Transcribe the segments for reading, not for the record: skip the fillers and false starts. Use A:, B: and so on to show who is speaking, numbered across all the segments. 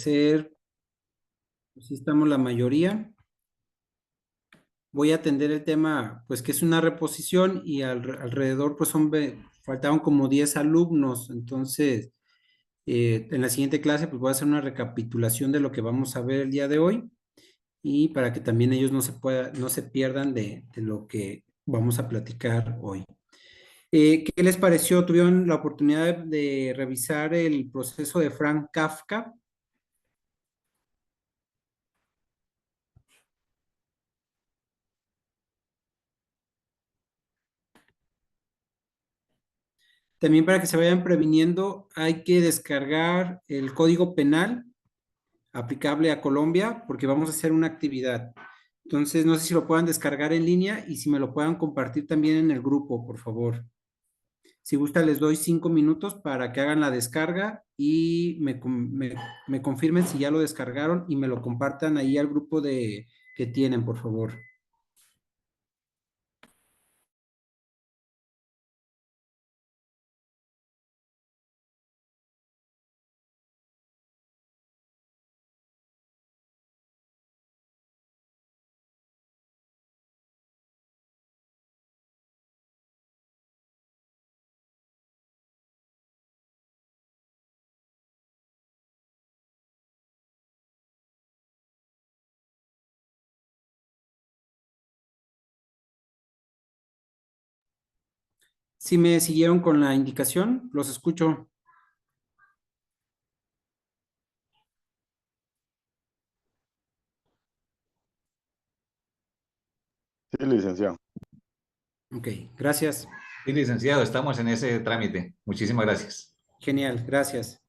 A: Ser, pues sí estamos la mayoría. Voy a atender el tema, pues que es una reposición y alrededor, pues faltaban como 10 alumnos. Entonces, en la siguiente clase, pues voy a hacer una recapitulación de lo que vamos a ver el día de hoy y para que también ellos no se pierdan de lo que vamos a platicar hoy. ¿Qué les pareció? ¿Tuvieron la oportunidad de revisar el proceso de Frank Kafka? También para que se vayan previniendo, hay que descargar el código penal aplicable a Colombia porque vamos a hacer una actividad. Entonces, no sé si lo puedan descargar en línea y si me lo puedan compartir también en el grupo, por favor. Si gusta, les doy 5 minutos para que hagan la descarga y me confirmen si ya lo descargaron y me lo compartan ahí al grupo que tienen, por favor. Si me siguieron con la indicación, los escucho.
B: Sí, licenciado.
A: Ok, gracias.
C: Sí, licenciado, estamos en ese trámite. Muchísimas gracias.
A: Genial, gracias.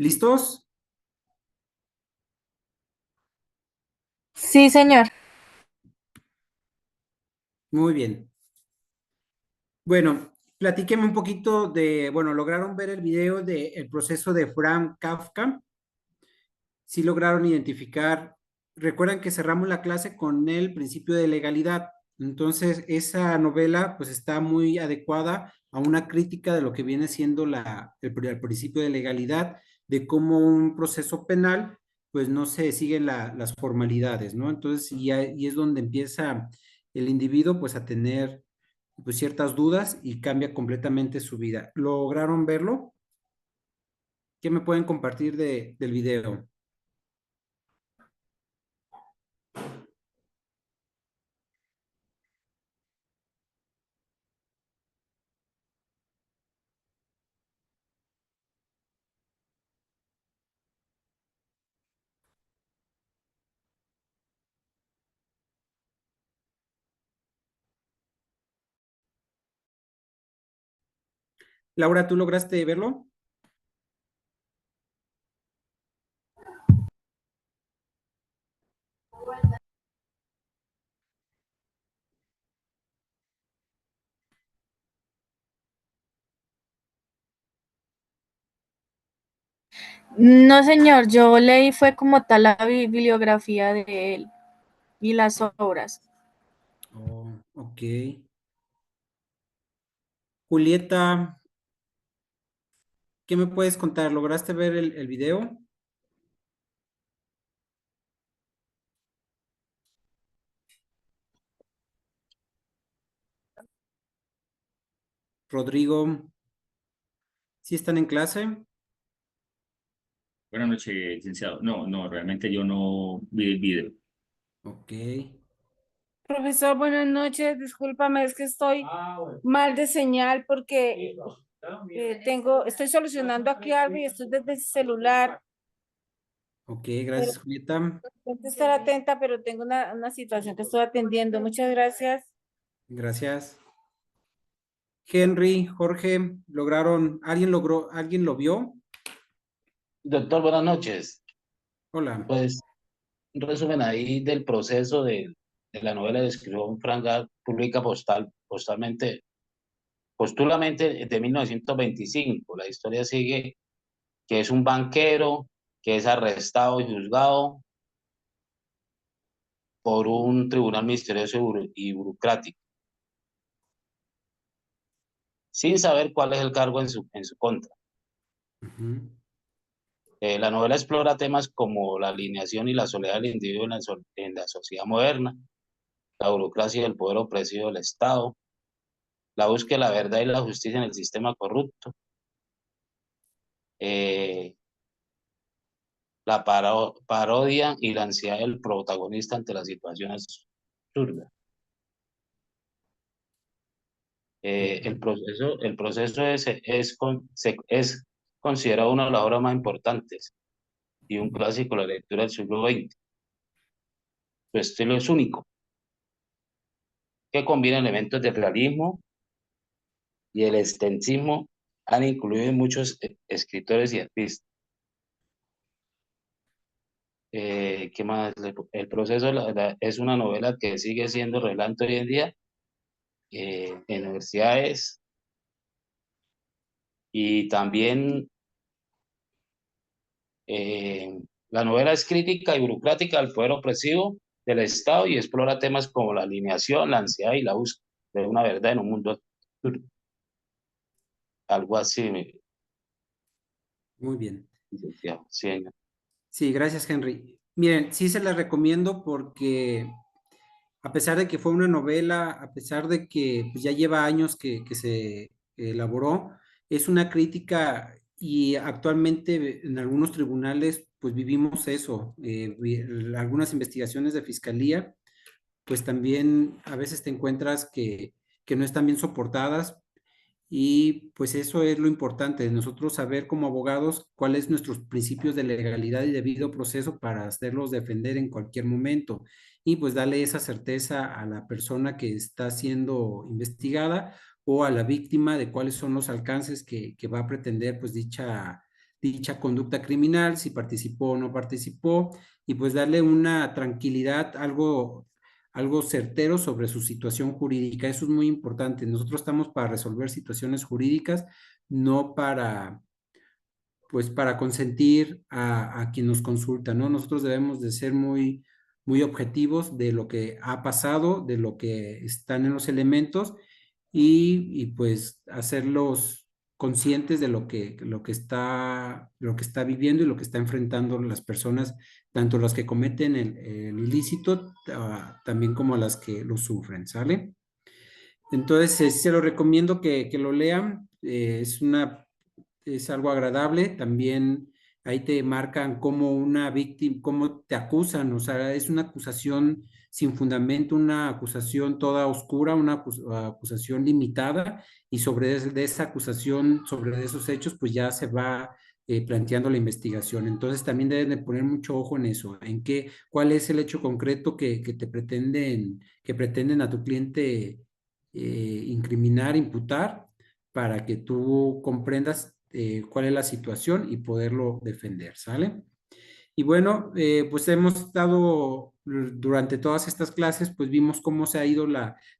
A: ¿Listos?
D: Sí, señor.
A: Muy bien. Bueno, platíqueme un poquito de, bueno, lograron ver el video del proceso de Franz Kafka. Sí lograron identificar, recuerdan que cerramos la clase con el principio de legalidad. Entonces, esa novela pues está muy adecuada a una crítica de lo que viene siendo el principio de legalidad, de cómo un proceso penal pues no se siguen las formalidades, ¿no? Entonces, y es donde empieza el individuo pues a tener pues ciertas dudas y cambia completamente su vida. ¿Lograron verlo? ¿Qué me pueden compartir del video? Laura, ¿tú lograste verlo?
D: No, señor, yo leí fue como tal la bibliografía de él y las obras.
A: Oh, ok. Julieta, ¿qué me puedes contar? ¿Lograste ver el video? Rodrigo, ¿sí están en clase?
E: Buenas noches, licenciado. No, realmente yo no vi el video.
A: Ok,
F: Profesor, buenas noches. Discúlpame, es que estoy mal de señal porque estoy solucionando aquí algo y estoy desde el celular.
A: ok, gracias, Julieta.
F: Tengo que estar atenta, pero tengo una situación que estoy atendiendo. Muchas gracias.
A: Gracias. Henry, Jorge, ¿alguien lo vio?
G: Doctor, buenas noches.
A: Hola.
G: Pues un resumen ahí del proceso de la novela de escribió Frank Gall, publica postulamente de 1925. La historia sigue que es un banquero que es arrestado y juzgado por un tribunal misterioso y burocrático, sin saber cuál es el cargo en su contra.
A: Ujú.
G: La novela explora temas como la alineación y la soledad del individuo en la sociedad moderna, la burocracia y el poder opresivo del Estado, la búsqueda de la verdad y la justicia en el sistema corrupto, eh, la parodia y la ansiedad del protagonista ante las situaciones absurdas. El proceso es considerado una de las obras más importantes y un clásico de la lectura del siglo XX. Su estilo es único, que combina elementos del realismo y el extensismo, han incluido muchos escritores y artistas. ¿Qué más? El proceso es una novela que sigue siendo relevante hoy en día en universidades y también la novela es crítica y burocrática al poder opresivo del Estado y explora temas como la alineación, la ansiedad y la búsqueda de una verdad en un mundo absurdo. Algo así,
A: Muy bien.
G: licenciado. Sí, señor.
A: Sí, gracias, Henry. Miren, sí se las recomiendo porque a pesar de que fue una novela, a pesar de que pues, ya lleva años que se elaboró, es una crítica y actualmente en algunos tribunales pues vivimos eso. Algunas investigaciones de fiscalía pues también a veces te encuentras que no están bien soportadas y pues eso es lo importante, de nosotros saber como abogados cuáles nuestros principios de legalidad y debido proceso para hacerlos defender en cualquier momento y pues darle esa certeza a la persona que está siendo investigada o a la víctima de cuáles son los alcances que va a pretender pues dicha conducta criminal, si participó o no participó, y pues darle una tranquilidad, algo certero sobre su situación jurídica. Eso es muy importante. Nosotros estamos para resolver situaciones jurídicas, no para, pues, para consentir a quien nos consulta, ¿no? Nosotros debemos de ser muy objetivos de lo que ha pasado, de lo que están en los elementos y pues hacerlos conscientes de lo que está viviendo y lo que está enfrentando las personas, tanto las que cometen el ilícito, también como las que lo sufren, ¿sale? Entonces, sí se lo recomiendo que lo lean. Es algo agradable. También ahí te marcan como una víctima, cómo te acusan. O sea, es una acusación sin fundamento, una acusación toda oscura, una acusación limitada. Y de esa acusación, sobre esos hechos, pues ya se va planteando la investigación. Entonces, también deben de poner mucho ojo en eso, cuál es el hecho concreto que pretenden a tu cliente incriminar, imputar, para que tú comprendas cuál es la situación y poderlo defender, ¿sale? Y bueno, pues hemos estado durante todas estas clases, pues vimos cómo se ha ido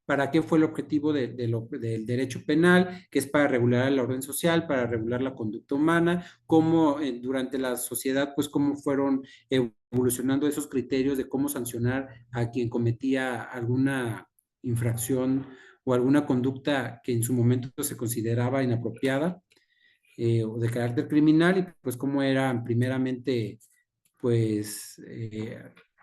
A: para qué fue el objetivo del derecho penal, que es para regular el orden social, para regular la conducta humana, cómo durante la sociedad, pues cómo fueron evolucionando esos criterios de cómo sancionar a quien cometía alguna infracción o alguna conducta que en su momento se consideraba inapropiada o de carácter criminal y pues cómo eran primeramente pues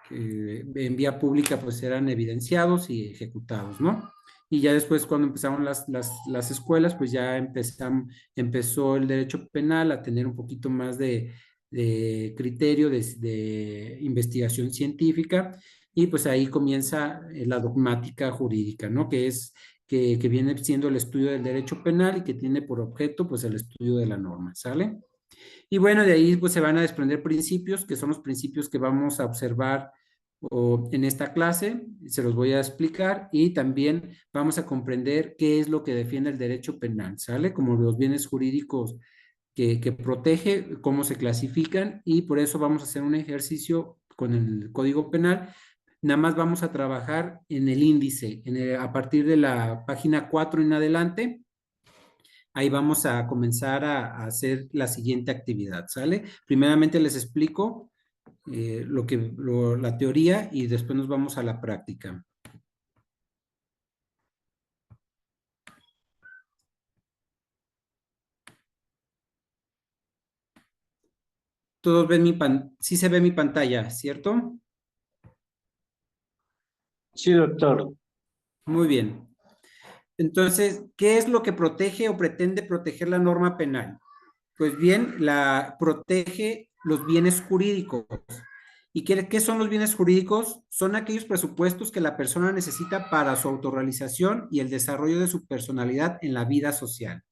A: en vía pública pues eran evidenciados y ejecutados, ¿no? Y ya después cuando empezaron las escuelas, pues ya empezó el derecho penal a tener un poquito más de criterio de investigación científica y pues ahí comienza la dogmática jurídica, ¿no? Que viene siendo el estudio del derecho penal y que tiene por objeto pues el estudio de la norma, ¿sale? Y bueno, de ahí pues se van a desprender principios, que son los principios que vamos a observar en esta clase, se los voy a explicar y también vamos a comprender qué es lo que defiende el derecho penal, ¿sale? Como los bienes jurídicos que protege, cómo se clasifican y por eso vamos a hacer un ejercicio con el Código Penal. Nada más vamos a trabajar en el índice, a partir de la página 4 en adelante. Ahí vamos a comenzar a hacer la siguiente actividad, ¿sale? Primeramente les explico la teoría y después nos vamos a la práctica. Todos ven sí se ve mi pantalla, ¿cierto?
G: Sí, doctor.
A: Muy bien. Entonces, ¿qué es lo que protege o pretende proteger la norma penal? Pues bien, protege los bienes jurídicos. ¿Y qué son los bienes jurídicos? Son aquellos presupuestos que la persona necesita para su autorrealización y el desarrollo de su personalidad en la vida social.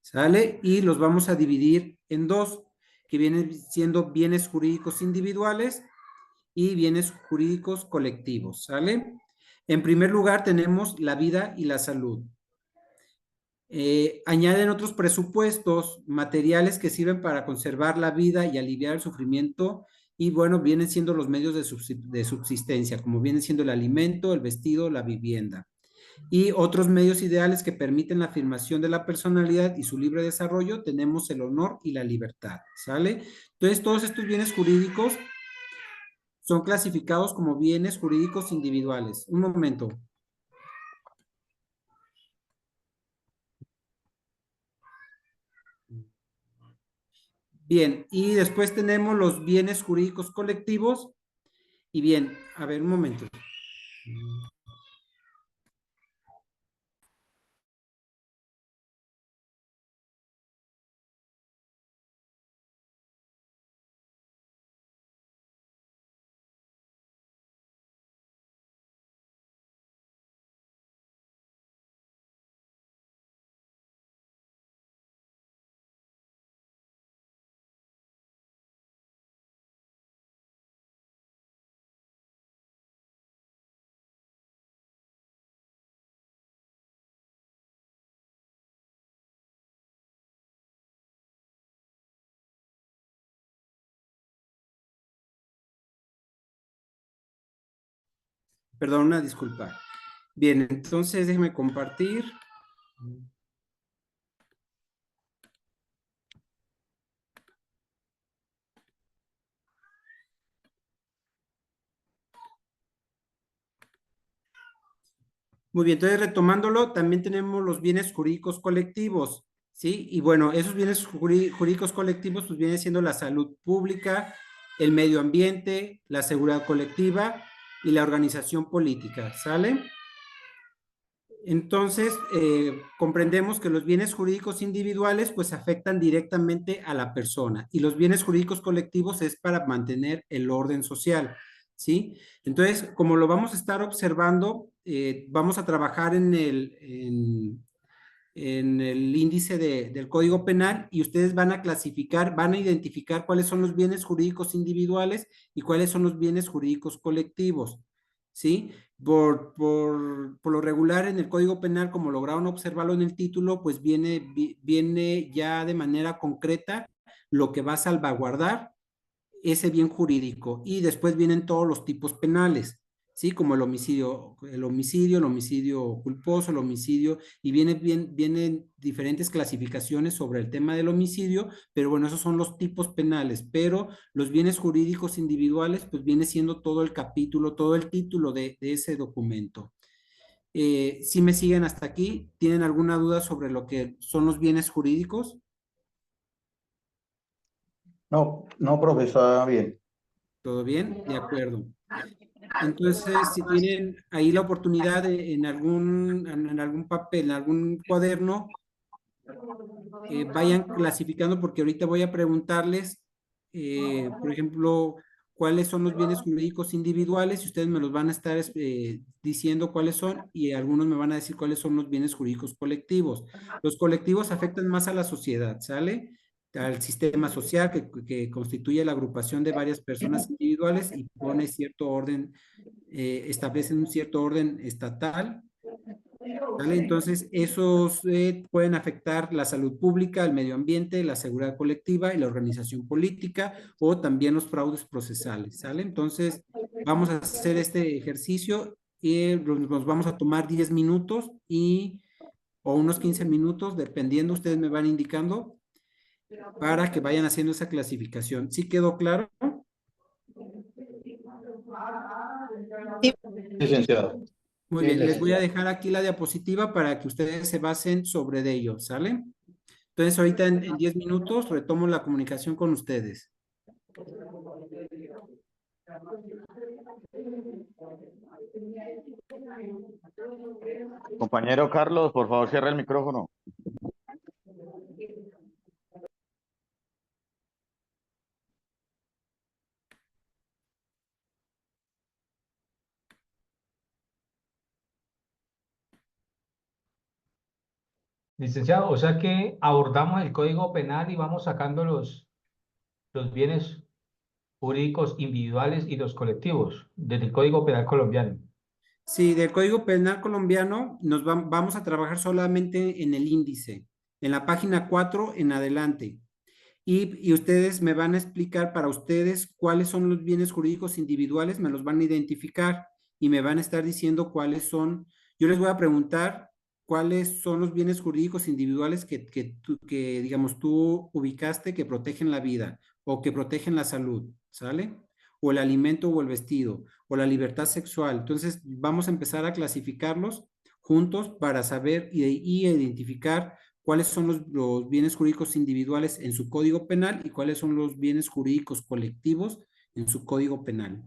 A: ¿Sale? Y los vamos a dividir en dos, que vienen siendo bienes jurídicos individuales y bienes jurídicos colectivos. ¿Sale? En primer lugar tenemos la vida y la salud. Añaden otros presupuestos materiales que sirven para conservar la vida y aliviar el sufrimiento y bueno, vienen siendo los medios de subsistencia, como vienen siendo el alimento, el vestido, la vivienda. Y otros medios ideales que permiten la afirmación de la personalidad y su libre desarrollo, tenemos el honor y la libertad, ¿sale? Entonces, todos estos bienes jurídicos son clasificados como bienes jurídicos individuales. Un momento. Bien, y después tenemos los bienes jurídicos colectivos. Y bien, a ver, un momento. Perdón, una disculpa. Bien, entonces déjeme compartir. Muy bien, entonces retomándolo, también tenemos los bienes jurídicos colectivos, ¿sí? Y bueno, esos bienes jurídicos colectivos pues viene siendo la salud pública, el medio ambiente, la seguridad colectiva y la organización política, ¿sale? Entonces, comprendemos que los bienes jurídicos individuales pues afectan directamente a la persona y los bienes jurídicos colectivos es para mantener el orden social, ¿sí? Entonces, como lo vamos a estar observando, vamos a trabajar en el índice del Código Penal y ustedes van a clasificar, van a identificar cuáles son los bienes jurídicos individuales y cuáles son los bienes jurídicos colectivos, ¿sí? Por lo regular en el Código Penal, como lograron observarlo en el título, pues viene ya de manera concreta lo que va a salvaguardar ese bien jurídico y después vienen todos los tipos penales, ¿sí? Como el homicidio culposo, el homicidio, y vienen diferentes clasificaciones sobre el tema del homicidio, pero bueno, esos son los tipos penales, pero los bienes jurídicos individuales, pues viene siendo todo el capítulo, todo el título de ese documento. ¿Sí me siguen hasta aquí? ¿Tienen alguna duda sobre lo que son los bienes jurídicos?
B: No, no, profesor, bien.
A: ¿Todo bien? De acuerdo. Entonces, si tienen ahí la oportunidad en algún papel, en algún cuaderno, vayan clasificando porque ahorita voy a preguntarles, por ejemplo, cuáles son los bienes jurídicos individuales y ustedes me los van a estar diciendo cuáles son y algunos me van a decir cuáles son los bienes jurídicos colectivos. Los colectivos afectan más a la sociedad, ¿sale? Al sistema social que constituye la agrupación de varias personas individuales y pone cierto orden, establecen un cierto orden estatal. ¿Vale? Entonces, esos pueden afectar la salud pública, el medio ambiente, la seguridad colectiva y la organización política o también los fraudes procesales, ¿sale? Entonces, vamos a hacer este ejercicio y nos vamos a tomar 10 minutos o unos 15 minutos, dependiendo, ustedes me van indicando, para que vayan haciendo esa clasificación. ¿Sí quedó claro?
B: Licenciado.
A: Muy
B: Sí,
A: bien, les voy a
B: licenciado.
A: dejar aquí la diapositiva para que ustedes se basen sobre de ello, ¿sale? Entonces, ahorita en 10 minutos retomo la comunicación con ustedes.
B: Compañero Carlos, por favor, cierra el micrófono.
H: Licenciado, o sea que abordamos el Código Penal y vamos sacando los bienes jurídicos individuales y los colectivos desde el Código Penal colombiano.
A: Sí, del Código Penal colombiano vamos a trabajar solamente en el índice, en la página 4 en adelante. Y ustedes me van a explicar para ustedes cuáles son los bienes jurídicos individuales, me los van a identificar y me van a estar diciendo cuáles son. Yo les voy a preguntar cuáles son los bienes jurídicos individuales que digamos, tú ubicaste que protegen la vida o que protegen la salud, ¿sale? O el alimento o el vestido o la libertad sexual. Entonces, vamos a empezar a clasificarlos juntos para saber y identificar cuáles son los bienes jurídicos individuales en su código penal y cuáles son los bienes jurídicos colectivos en su código penal.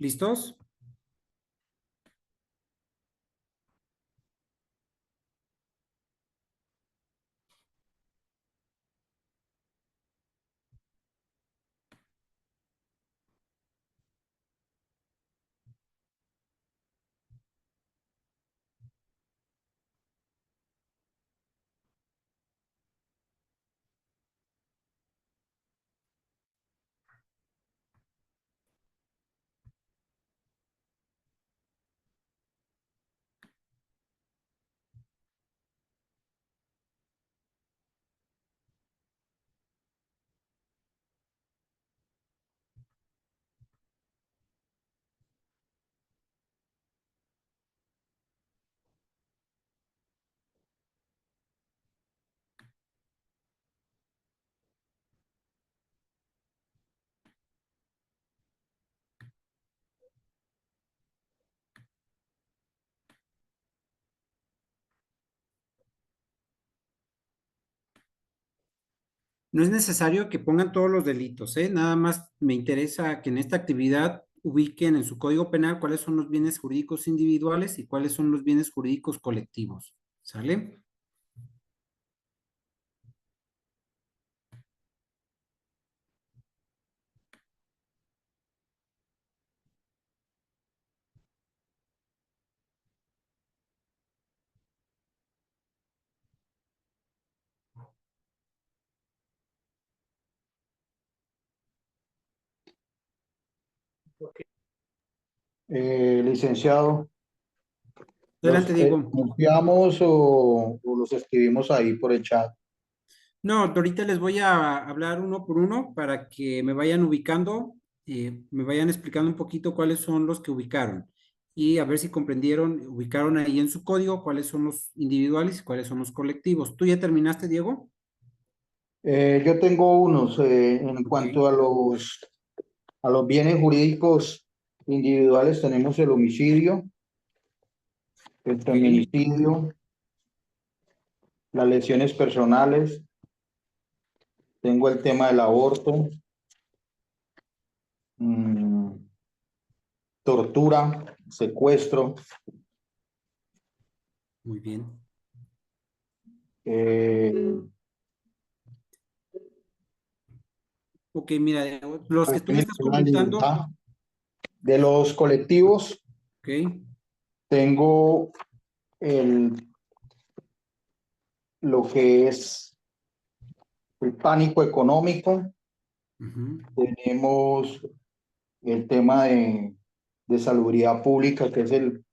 A: ¿Listos? No es necesario que pongan todos los delitos, ¿eh? Nada más me interesa que en esta actividad ubiquen en su código penal cuáles son los bienes jurídicos individuales y cuáles son los bienes jurídicos colectivos. ¿Sale?
B: Licenciado,
A: Adelante, Diego.
B: ¿copiamos o los escribimos ahí por el chat?
A: No, ahorita les voy a hablar uno por uno para que me vayan ubicando, me vayan explicando un poquito cuáles son los que ubicaron y a ver si comprendieron, ubicaron ahí en su código cuáles son los individuales y cuáles son los colectivos. ¿Tú ya terminaste, Diego?
B: Yo tengo unos en
A: Ok,
B: cuanto a los bienes jurídicos individuales, tenemos el homicidio, el
A: ok,
B: feminicidio, las lesiones personales, tengo el tema del aborto, mm, tortura, secuestro,
A: muy bien.
B: eh,
A: Ok, mira, los que tú me estás
B: la
A: comentando,
B: libertad. De los colectivos,
A: ok,
B: tengo el, lo que es el pánico económico,
A: ujú,
B: tenemos el tema de salubridad pública, que es el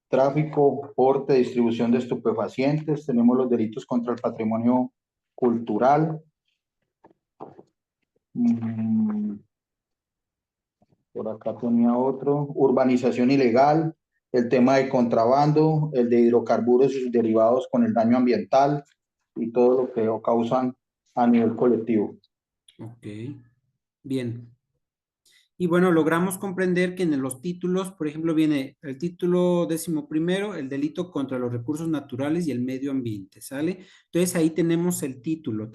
B: tráfico, porte, distribución de estupefacientes, tenemos los delitos contra el patrimonio cultural, mm, por acá tenía otro, urbanización ilegal, el tema de contrabando, el de hidrocarburos y sus derivados con el daño ambiental y todo lo que causan a nivel colectivo.
A: ok, bien. Y bueno, logramos comprender que en los títulos, por ejemplo, viene el título 11º, el delito contra los recursos naturales y el medio ambiente, ¿sale? Entonces ahí tenemos el título,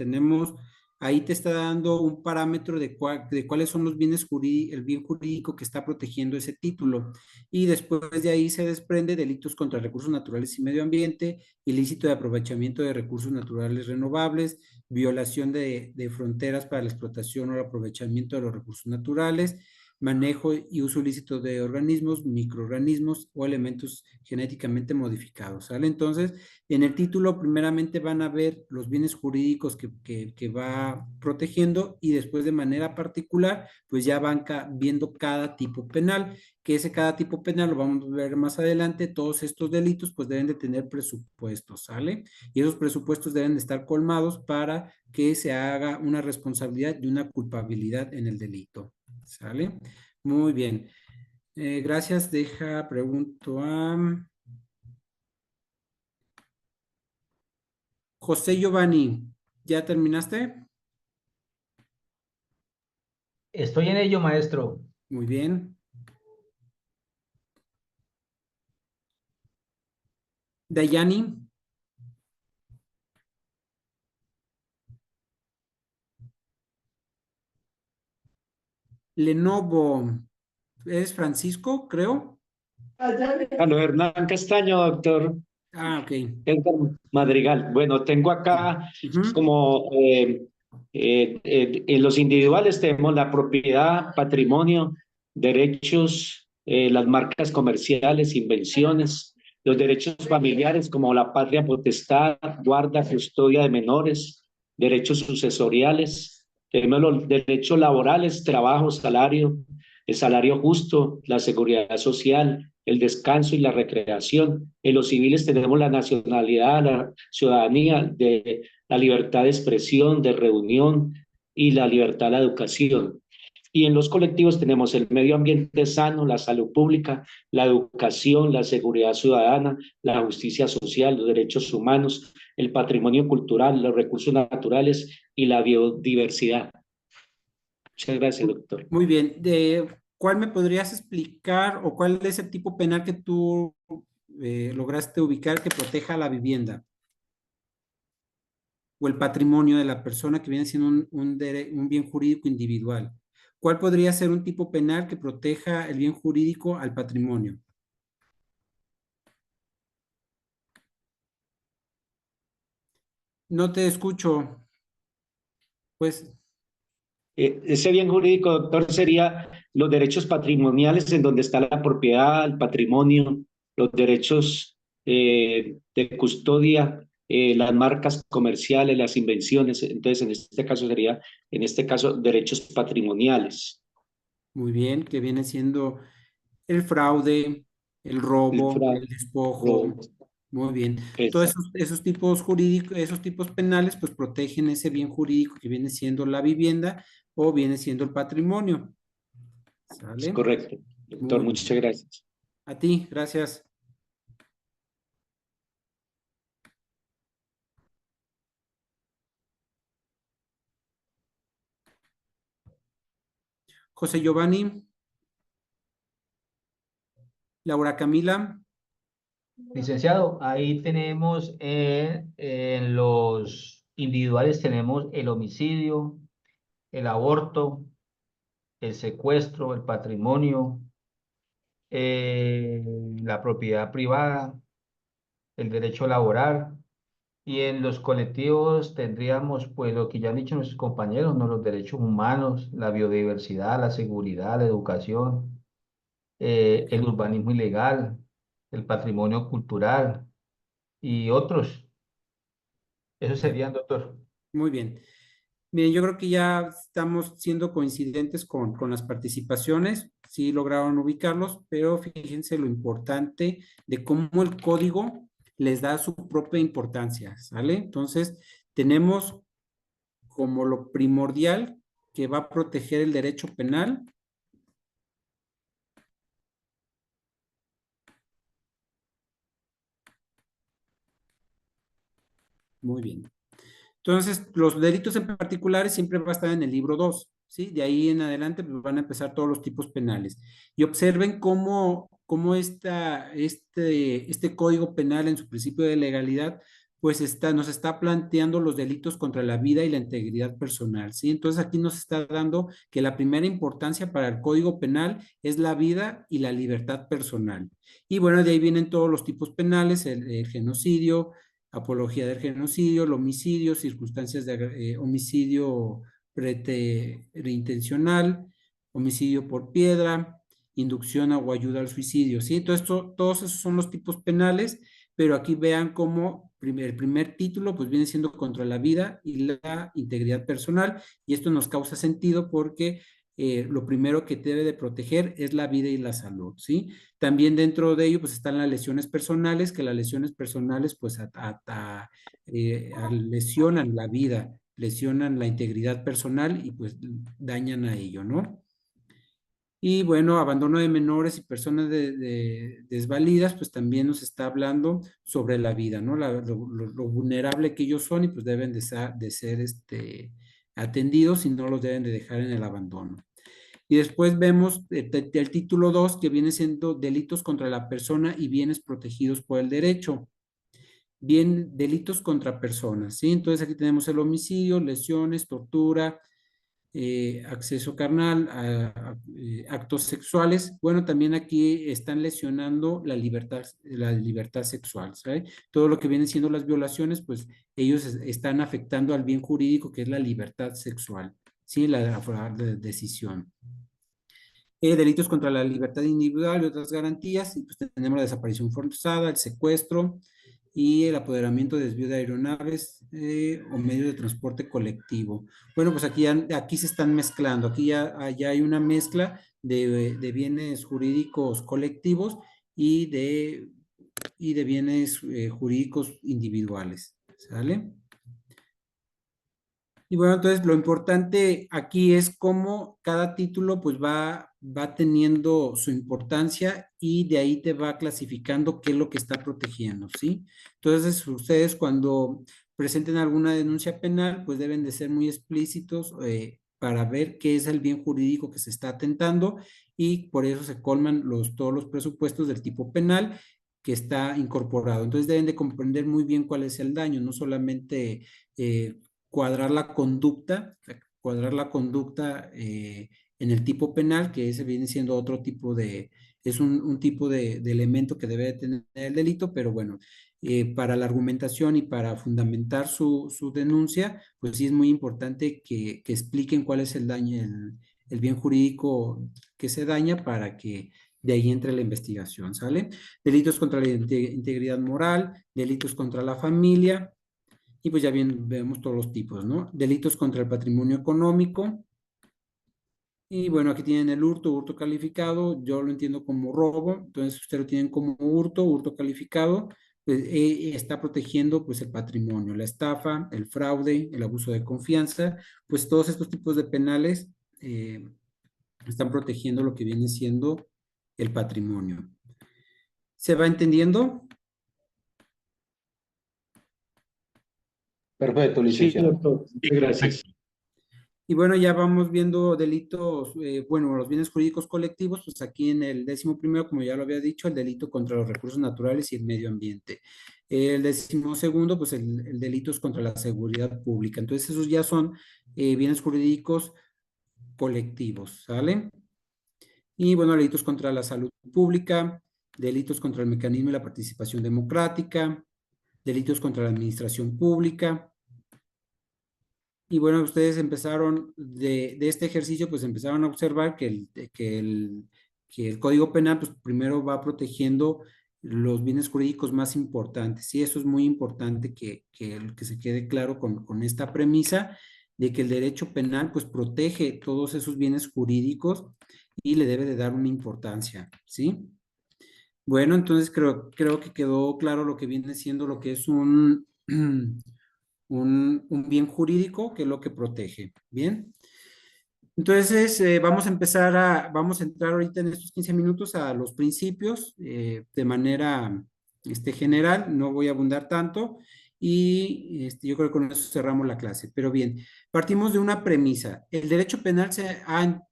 A: ahí te está dando un parámetro de cuáles son los bienes jurídicos, el bien jurídico que está protegiendo ese título. Y después de ahí se desprende delitos contra recursos naturales y medio ambiente, ilícito de aprovechamiento de recursos naturales renovables, violación de fronteras para la explotación o el aprovechamiento de los recursos naturales, manejo y uso ilícito de organismos, microorganismos o elementos genéticamente modificados, ¿sale? Entonces, en el título primeramente van a ver los bienes jurídicos que va protegiendo y después de manera particular, pues ya van viendo cada tipo penal, que ese cada tipo penal lo vamos a ver más adelante, todos estos delitos pues deben de tener presupuestos, ¿sale? Y esos presupuestos deben de estar colmados para que se haga una responsabilidad y una culpabilidad en el delito. ¿Sale? Muy bien. Gracias. Pregunto a José Giovanni. ¿Ya terminaste?
H: Estoy en ello, maestro.
A: Muy bien. Dayani, Lenovo, ¿Eres Francisco, creo?
I: Aló, Hernán Castaño, doctor
A: Ah, ok.
I: Edgar Madrigal. Bueno, tengo acá
A: Ujú.
I: como en los individuales tenemos la propiedad, patrimonio, derechos, las marcas comerciales, invenciones, los derechos familiares como la patria potestad, guarda, custodia de menores, derechos sucesoriales, tenemos los derechos laborales, trabajo, salario, el salario justo, la seguridad social, el descanso y la recreación. En los civiles tenemos la nacionalidad, la ciudadanía, de la libertad de expresión, de reunión y la libertad a la educación. Y en los colectivos tenemos el medio ambiente sano, la salud pública, la educación, la seguridad ciudadana, la justicia social, los derechos humanos, el patrimonio cultural, los recursos naturales y la biodiversidad. Muchas gracias, doctor.
A: Muy bien. ¿Cuál me podrías explicar o cuál es el tipo penal que tú lograste ubicar que proteja la vivienda o el patrimonio de la persona que viene siendo un bien jurídico individual? ¿Cuál podría ser un tipo penal que proteja el bien jurídico al patrimonio? No te escucho. Pues,
I: Ese bien jurídico, doctor, sería los derechos patrimoniales en donde está la propiedad, el patrimonio, los derechos de custodia, las marcas comerciales, las invenciones. Entonces, en este caso sería, en este caso, derechos patrimoniales.
A: muy bien, que viene siendo el fraude, el
I: El
A: robo, el
I: fraude,
A: despojo. Muy bien. Todos
I: exacto.
A: esos tipos jurídicos, esos tipos penales, pues protegen ese bien jurídico que viene siendo la vivienda o viene siendo el patrimonio.
I: Es
A: ¿Sale?
I: correcto. Doctor,
A: Muy
I: muchas
A: bien.
I: gracias.
A: A ti, gracias. José Giovanni, Laura Camila.
H: Licenciado, ahí tenemos en los individuales tenemos el homicidio, el aborto, el secuestro, el patrimonio, la propiedad privada, el derecho laboral. Y en los colectivos tendríamos, pues, lo que ya han dicho nuestros compañeros, ¿no? Los derechos humanos, la biodiversidad, la seguridad, la educación, el urbanismo ilegal, el patrimonio cultural y otros. Eso serían, doctor.
A: Muy bien. Miren, yo creo que ya estamos siendo coincidentes con las participaciones, sí lograron ubicarlos, pero fíjense lo importante de cómo el código les da su propia importancia, ¿sale? Entonces, tenemos como lo primordial que va a proteger el derecho penal. Muy bien. Entonces, los delitos en particulares siempre va a estar en el libro 2, ¿sí? De ahí en adelante pues, van a empezar todos los tipos penales. Y observen cómo este Código Penal en su principio de legalidad, pues nos está planteando los delitos contra la vida y la integridad personal, ¿sí? Entonces aquí nos está dando que la primera importancia para el Código Penal es la vida y la libertad personal. Y bueno, de ahí vienen todos los tipos penales, el genocidio, apología del genocidio, el homicidio, circunstancias de homicidio preintencional, homicidio por piedra, inducción o ayuda al suicidio, ¿sí? Entonces, todos esos son los tipos penales, pero aquí vean cómo el primer título pues viene siendo contra la vida y la integridad personal, y esto nos causa sentido porque lo primero que debe de proteger es la vida y la salud, ¿sí? También dentro de ello, pues están las lesiones personales, que las lesiones personales, pues, lesionan la vida, lesionan la integridad personal y pues dañan a ello, ¿no? Y bueno, abandono de menores y personas desvalidas, pues también nos está hablando sobre la vida, ¿no? Lo vulnerable que ellos son y pues deben de ser atendidos y no los deben de dejar en el abandono. Y después vemos el título 2 que viene siendo delitos contra la persona y bienes protegidos por el derecho. Delitos contra personas, ¿sí? Entonces aquí tenemos el homicidio, lesiones, tortura, acceso carnal, actos sexuales. Bueno, también aquí están lesionando la libertad sexual, ¿sabe? Todo lo que vienen siendo las violaciones, pues ellos están afectando al bien jurídico que es la libertad sexual, ¿sí? La decisión. Delitos contra la libertad individual y otras garantías, y pues tenemos la desaparición forzada, el secuestro y el apoderamiento, desvío de aeronaves o medios de transporte colectivo. Bueno, pues aquí se están mezclando, aquí ya hay una mezcla de bienes jurídicos colectivos y de bienes jurídicos individuales, ¿sale? Y bueno, entonces lo importante aquí es cómo cada título pues va teniendo su importancia y de ahí te va clasificando qué es lo que está protegiendo, ¿sí? Entonces, ustedes cuando presenten alguna denuncia penal, pues deben de ser muy explícitos para ver qué es el bien jurídico que se está atentando y por eso se colman todos los presupuestos del tipo penal que está incorporado. Entonces deben de comprender muy bien cuál es el daño, no solamente cuadrar la conducta en el tipo penal, que ese viene siendo otro tipo es un tipo de elemento que debe de tener el delito, pero bueno, para la argumentación y para fundamentar su denuncia, pues sí es muy importante que expliquen cuál es el daño, el bien jurídico que se daña para que de ahí entre la investigación, ¿sale? Delitos contra la integridad moral, delitos contra la familia, y pues ya bien vemos todos los tipos, ¿no? Delitos contra el patrimonio económico. Y bueno, aquí tienen el hurto calificado, yo lo entiendo como robo, entonces ustedes lo tienen como hurto calificado, pues está protegiendo pues el patrimonio, la estafa, el fraude, el abuso de confianza, pues todos estos tipos de penales están protegiendo lo que viene siendo el patrimonio. ¿Se va entendiendo?
B: Perfecto,
I: Sí,
B: licenciado.
I: doctor. Muchas gracias.
A: Y bueno, ya vamos viendo delitos, bueno, los bienes jurídicos colectivos, pues aquí en el 11º, como ya lo había dicho, el delito contra los recursos naturales y el medio ambiente. El 12º, pues el delitos contra la seguridad pública. Entonces, esos ya son bienes jurídicos colectivos, ¿sale? Y bueno, delitos contra la salud pública, delitos contra el mecanismo y la participación democrática, delitos contra la administración pública. Y bueno, ustedes empezaron de este ejercicio, pues empezaron a observar que el Código Penal, pues primero va protegiendo los bienes jurídicos más importantes. Y eso es muy importante que se quede claro con esta premisa de que el derecho penal, pues protege todos esos bienes jurídicos y le debe de dar una importancia, ¿sí? Bueno, entonces creo que quedó claro lo que viene siendo lo que es un bien jurídico, que es lo que protege. Bien. Entonces, vamos a entrar ahorita en estos 15 minutos a los principios de manera general, no voy a abundar tanto y yo creo que con eso cerramos la clase. Pero bien, partimos de una premisa. El derecho penal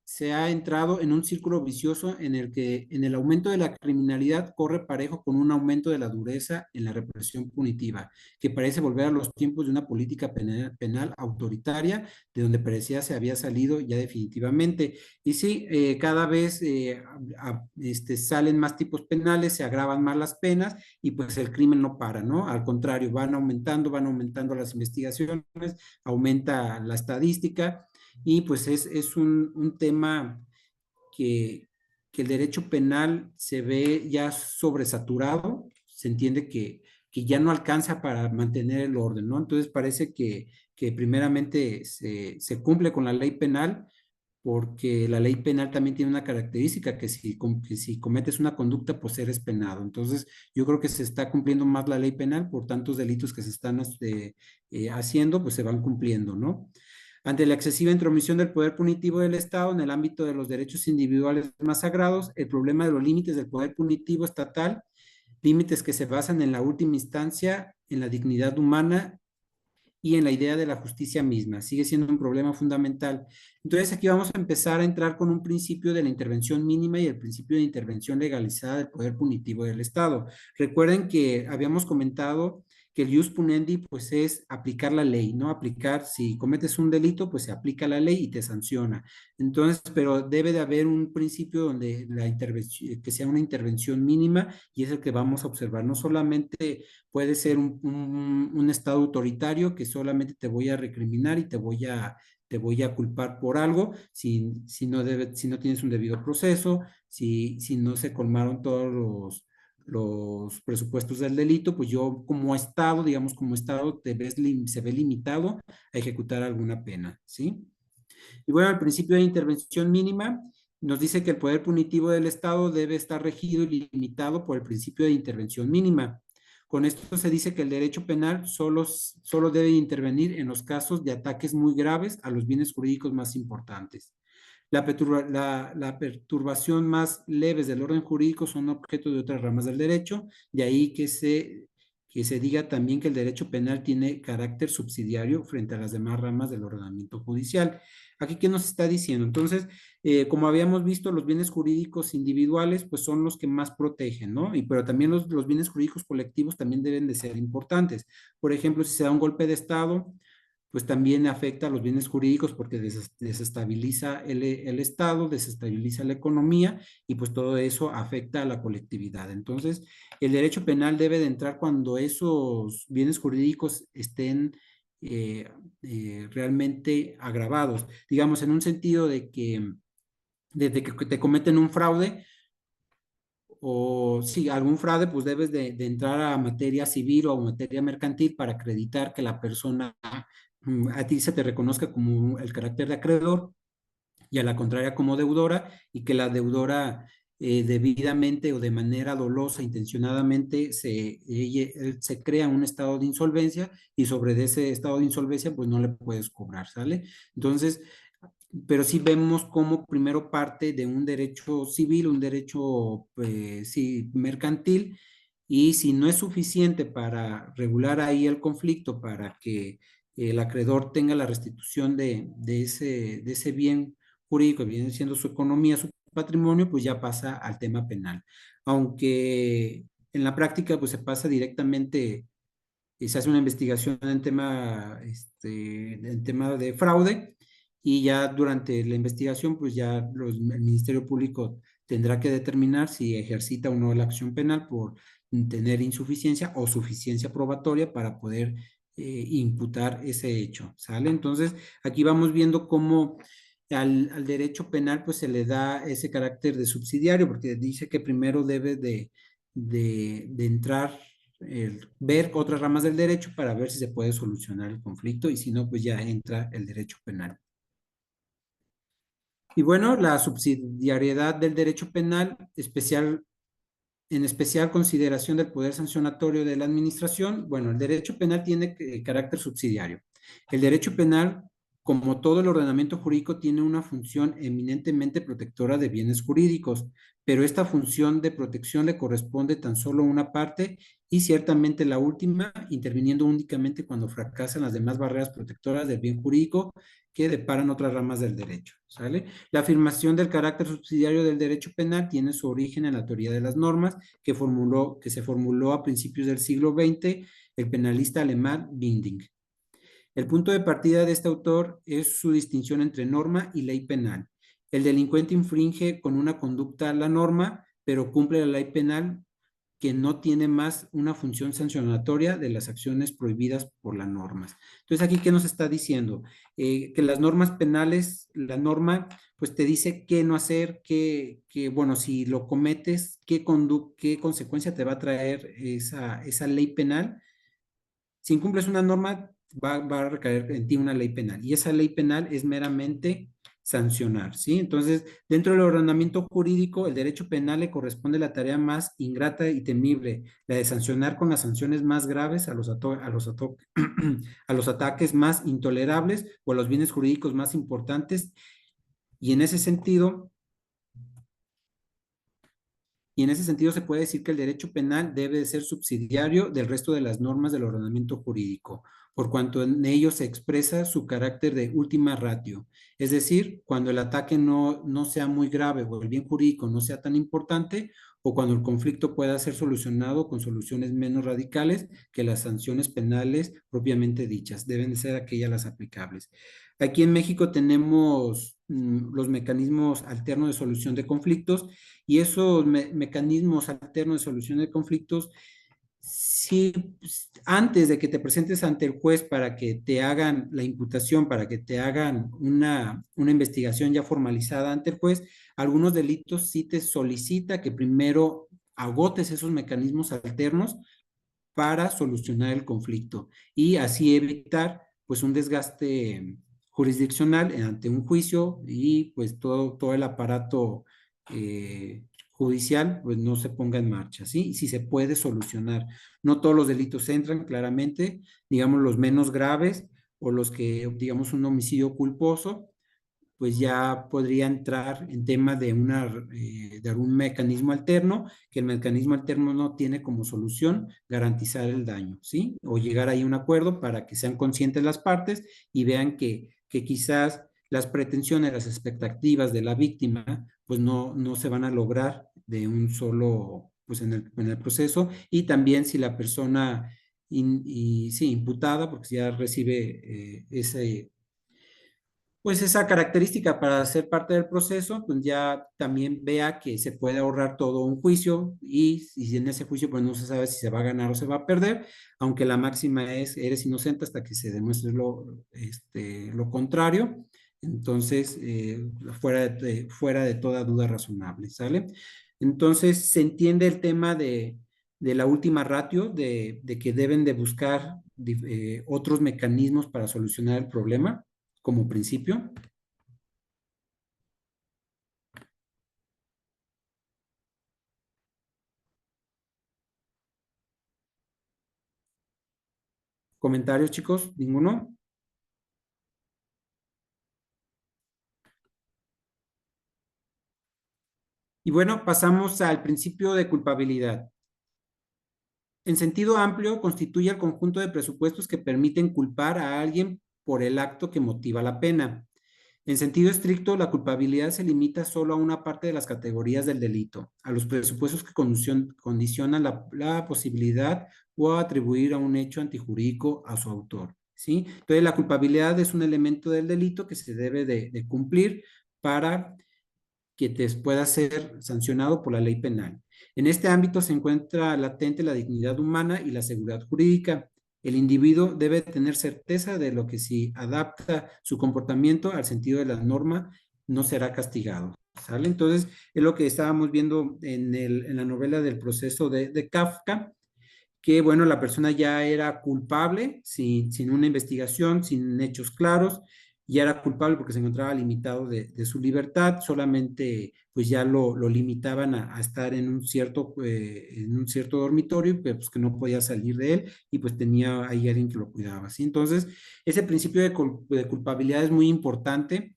A: se ha entrado en un círculo vicioso en el que en el aumento de la criminalidad corre parejo con un aumento de la dureza en la represión punitiva, que parece volver a los tiempos de una política penal autoritaria de donde parecía se había salido ya definitivamente. Y sí, cada vez salen más tipos penales, se agravan más las penas y pues el crimen no para, ¿no? Al contrario, van aumentando las investigaciones, aumenta la estadística y pues es un tema que el derecho penal se ve ya sobresaturado, se entiende que ya no alcanza para mantener el orden, ¿no? Entonces parece que primeramente se cumple con la ley penal, porque la ley penal también tiene una característica que si cometes una conducta, pues eres penado. Entonces, yo creo que se está cumpliendo más la ley penal por tantos delitos que se están haciendo, pues se van cumpliendo, ¿no? Ante la excesiva intromisión del poder punitivo del Estado en el ámbito de los derechos individuales más sagrados, el problema de los límites del poder punitivo estatal, límites que se basan en la última instancia, en la dignidad humana y en la idea de la justicia misma. Sigue siendo un problema fundamental. Entonces aquí vamos a empezar a entrar con un principio de la intervención mínima y el principio de intervención legalizada del poder punitivo del Estado. Recuerden que habíamos comentado que el ius puniendi pues es aplicar la ley, ¿no? Aplicar, si cometes un delito, pues se aplica la ley y te sanciona. Entonces, pero debe de haber un principio donde la intervención, que sea una intervención mínima, y es el que vamos a observar. No solamente puede ser un estado autoritario que solamente te voy a recriminar y te voy a culpar por algo, si no tienes un debido proceso, si no se colmaron todos los presupuestos del delito, pues yo como Estado, digamos como Estado, se ve limitado a ejecutar alguna pena, ¿sí? Y bueno, el principio de intervención mínima nos dice que el poder punitivo del Estado debe estar regido y limitado por el principio de intervención mínima. Con esto se dice que el derecho penal solo debe intervenir en los casos de ataques muy graves a los bienes jurídicos más importantes. La perturbación más leves del orden jurídico son objeto de otras ramas del derecho, de ahí que se diga también que el derecho penal tiene carácter subsidiario frente a las demás ramas del ordenamiento judicial. Aquí, ¿qué nos está diciendo? Entonces, como habíamos visto, los bienes jurídicos individuales, pues son los que más protegen, ¿no? Pero también los bienes jurídicos colectivos también deben de ser importantes. Por ejemplo, si se da un golpe de Estado, pues también afecta a los bienes jurídicos porque desestabiliza el Estado, desestabiliza la economía y pues todo eso afecta a la colectividad. Entonces, el derecho penal debe de entrar cuando esos bienes jurídicos estén realmente agravados. Digamos, en un sentido de que desde que te cometen un fraude, o sí, algún fraude, pues debes de entrar a materia civil o a materia mercantil para acreditar que la persona a ti se te reconozca como el carácter de acreedor y a la contraria como deudora, y que la deudora debidamente o de manera dolosa, intencionadamente, se crea un estado de insolvencia y sobre ese estado de insolvencia pues no le puedes cobrar, ¿sale? Entonces, pero sí vemos como primero parte de un derecho civil, un derecho sí, mercantil, y si no es suficiente para regular ahí el conflicto, para que el acreedor tenga la restitución de ese bien jurídico, que viene siendo su economía, su patrimonio, pues ya pasa al tema penal. Aunque en la práctica pues se pasa directamente y se hace una investigación en tema de fraude, y ya durante la investigación, pues ya el Ministerio Público tendrá que determinar si ejercita o no la acción penal por tener insuficiencia o suficiencia probatoria para poder imputar ese hecho, ¿sale? Entonces, aquí vamos viendo cómo al derecho penal pues se le da ese carácter de subsidiario, porque dice que primero debe de entrar ver otras ramas del derecho para ver si se puede solucionar el conflicto, y si no, pues ya entra el derecho penal. Y bueno, la subsidiariedad del derecho penal, en especial consideración del poder sancionatorio de la administración. Bueno, el derecho penal tiene carácter subsidiario. El derecho penal, como todo el ordenamiento jurídico, tiene una función eminentemente protectora de bienes jurídicos, pero esta función de protección le corresponde tan solo a una parte, y ciertamente la última, interviniendo únicamente cuando fracasan las demás barreras protectoras del bien jurídico que deparan otras ramas del derecho, ¿sale? La afirmación del carácter subsidiario del derecho penal tiene su origen en la teoría de las normas que se formuló a principios del siglo XX el penalista alemán Binding. El punto de partida de este autor es su distinción entre norma y ley penal. El delincuente infringe con una conducta la norma, pero cumple la ley penal, que no tiene más una función sancionatoria de las acciones prohibidas por las normas. Entonces, aquí, ¿qué nos está diciendo? Que las normas penales, la norma, pues te dice qué no hacer, bueno, si lo cometes, qué consecuencia te va a traer esa ley penal. Si incumples una norma, va a recaer en ti una ley penal, y esa ley penal es meramente sancionar, ¿sí? Entonces, dentro del ordenamiento jurídico, el derecho penal le corresponde la tarea más ingrata y temible, la de sancionar con las sanciones más graves a los ataques más intolerables o a los bienes jurídicos más importantes, y en ese sentido, y en ese sentido se puede decir que el derecho penal debe de ser subsidiario del resto de las normas del ordenamiento jurídico, por cuanto en ello se expresa su carácter de última ratio, es decir, cuando el ataque no sea muy grave o el bien jurídico no sea tan importante, o cuando el conflicto pueda ser solucionado con soluciones menos radicales que las sanciones penales propiamente dichas, deben de ser aquellas las aplicables. Aquí en México tenemos los mecanismos alternos de solución de conflictos, y esos mecanismos alternos de solución de conflictos, si antes de que te presentes ante el juez para que te hagan la imputación, para que te hagan una investigación ya formalizada ante el juez, algunos delitos sí te solicita que primero agotes esos mecanismos alternos para solucionar el conflicto y así evitar pues un desgaste jurisdiccional ante un juicio y pues todo el aparato judicial pues no se ponga en marcha, ¿sí? Y si se puede solucionar. No todos los delitos entran claramente, digamos los menos graves o los que, digamos, un homicidio culposo, pues ya podría entrar en tema de de algún mecanismo alterno, que el mecanismo alterno no tiene como solución garantizar el daño, ¿sí? O llegar ahí a un acuerdo para que sean conscientes las partes y vean que quizás las pretensiones, las expectativas de la víctima, pues no se van a lograr de un solo, pues en el proceso, y también si la persona, sí, imputada, porque ya recibe pues esa característica para ser parte del proceso, pues ya también vea que se puede ahorrar todo un juicio y en ese juicio pues no se sabe si se va a ganar o se va a perder, aunque la máxima es eres inocente hasta que se demuestre lo contrario, entonces fuera de toda duda razonable, ¿sale? Entonces se entiende el tema de la última ratio, de que deben de buscar otros mecanismos para solucionar el problema como principio. ¿Comentarios, chicos? ¿Ninguno? Y bueno, pasamos al principio de culpabilidad. En sentido amplio, constituye el conjunto de presupuestos que permiten culpar a alguien por el acto que motiva la pena. En sentido estricto, la culpabilidad se limita solo a una parte de las categorías del delito, a los presupuestos que condicionan la posibilidad o atribuir a un hecho antijurídico a su autor, ¿sí? Entonces, la culpabilidad es un elemento del delito que se debe de cumplir para que te pueda ser sancionado por la ley penal. En este ámbito se encuentra latente la dignidad humana y la seguridad jurídica. El individuo debe tener certeza de lo que si adapta su comportamiento al sentido de la norma, no será castigado. ¿Sale? Entonces, es lo que estábamos viendo en la novela del proceso de Kafka, que, bueno, la persona ya era culpable, sin una investigación, sin hechos claros, ya era culpable porque se encontraba limitado de su libertad, solamente pues ya lo limitaban a estar en un cierto dormitorio, pero pues que no podía salir de él y pues tenía ahí alguien que lo cuidaba, ¿sí? Entonces, ese principio de culpabilidad es muy importante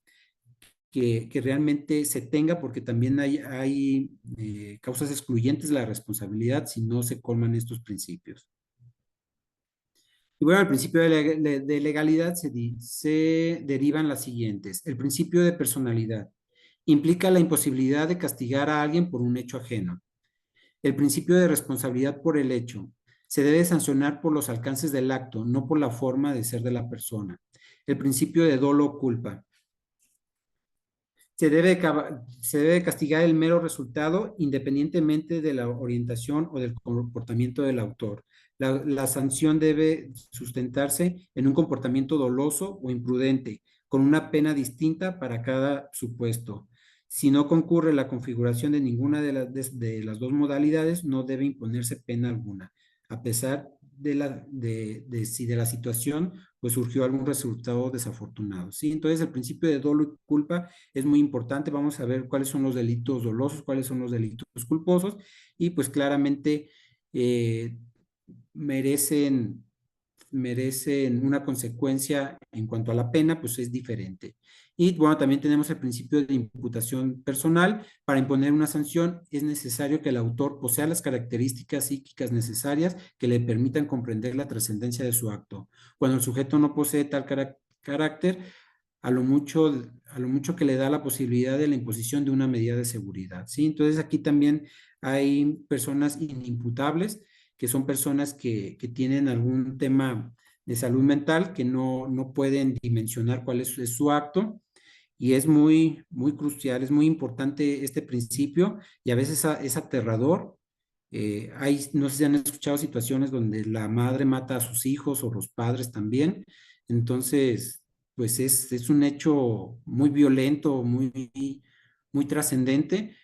A: que realmente se tenga, porque también hay causas excluyentes de la responsabilidad si no se colman estos principios. Y bueno, el principio de legalidad se derivan las siguientes. El principio de personalidad implica la imposibilidad de castigar a alguien por un hecho ajeno. El principio de responsabilidad por el hecho se debe sancionar por los alcances del acto, no por la forma de ser de la persona. El principio de dolo o culpa. Se debe castigar el mero resultado independientemente de la orientación o del comportamiento del autor. La sanción debe sustentarse en un comportamiento doloso o imprudente, con una pena distinta para cada supuesto. Si no concurre la configuración de ninguna de las dos modalidades, no debe imponerse pena alguna, a pesar si de la situación pues surgió algún resultado desafortunado, ¿sí? Entonces el principio de dolo y culpa es muy importante. Vamos a ver cuáles son los delitos dolosos, cuáles son los delitos culposos, y pues claramente merecen merecen una consecuencia en cuanto a la pena, pues es diferente. Y bueno, también tenemos el principio de imputación personal. Para imponer una sanción es necesario que el autor posea las características psíquicas necesarias que le permitan comprender la trascendencia de su acto. Cuando el sujeto no posee tal carácter, a lo mucho que le da la posibilidad de la imposición de una medida de seguridad, ¿sí? Entonces aquí también hay personas inimputables, que son personas que tienen algún tema de salud mental, que no pueden dimensionar cuál es su acto, y es muy crucial, es muy importante este principio, y a veces es aterrador. No sé si han escuchado situaciones donde la madre mata a sus hijos o los padres también. Entonces, pues es un hecho muy violento, muy trascendente,